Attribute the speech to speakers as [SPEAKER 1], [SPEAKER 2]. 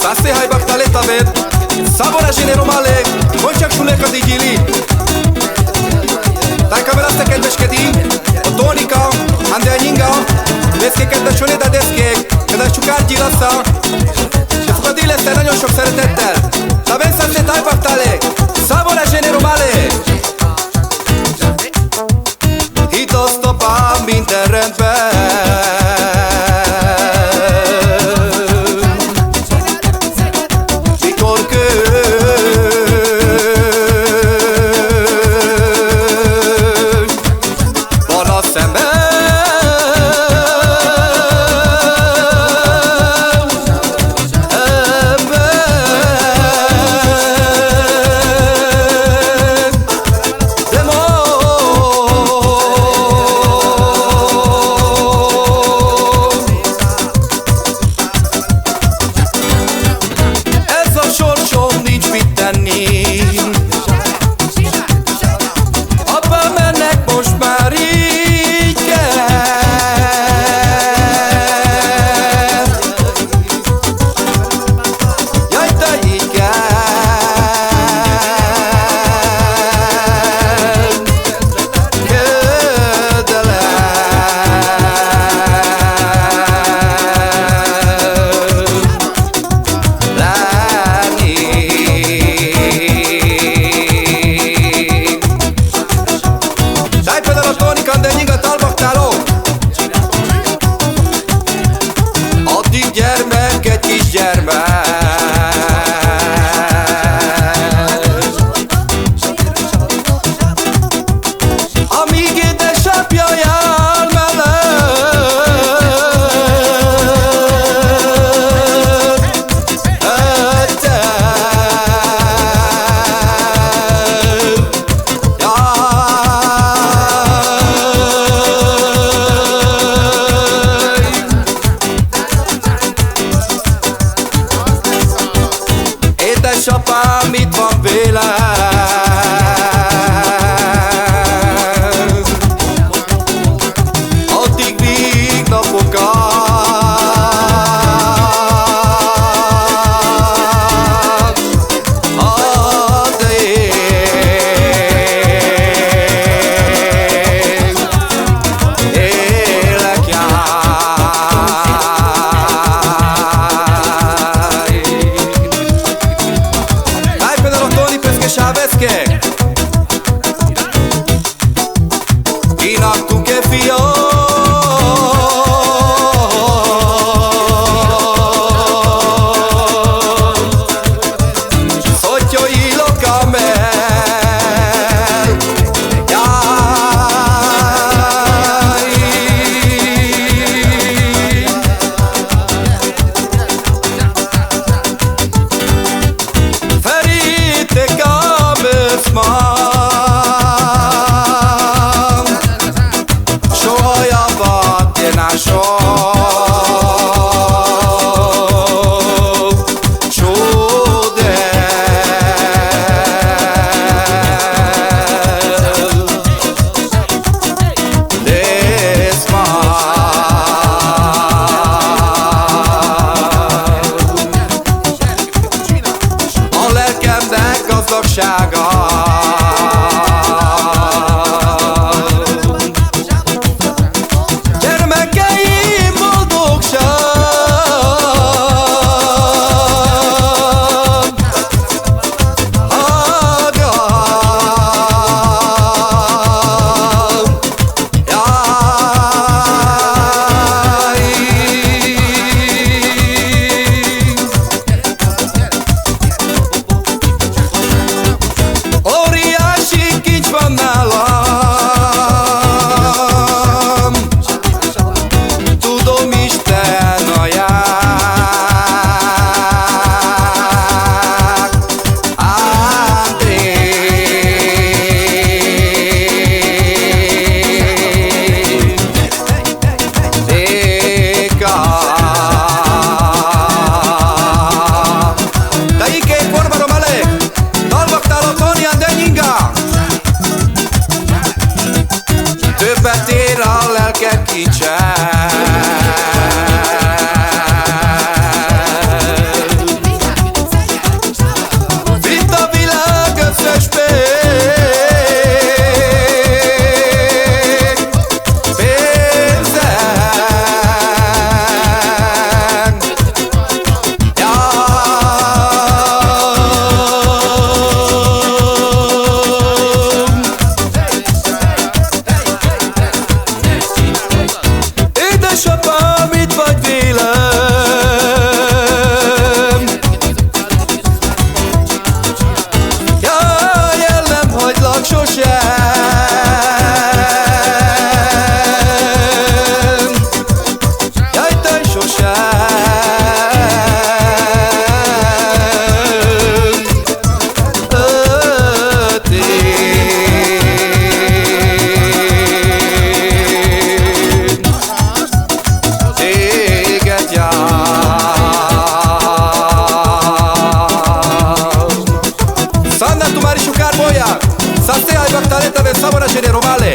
[SPEAKER 1] Sase hai baktaleta ved Sabora género male Koncsák suleka digili Tajka velaste kedveskedünk A Tónika, Andrea Nyinga Deszkéket a Soneda deszkék Kedves csukát gyilassa És fog a dillesztel nagyon sok szeretettel La ben sase hai baktale Sabora género male Hitoztopám minden rendben Édesapám, itt van vélem Addig víg napokat Add én élek Sávezke Inaktuk e fia Szotyoi lokamel Gyermekeim boldogság pari sucar boia. Să stea ai bactareta de sabora generomale.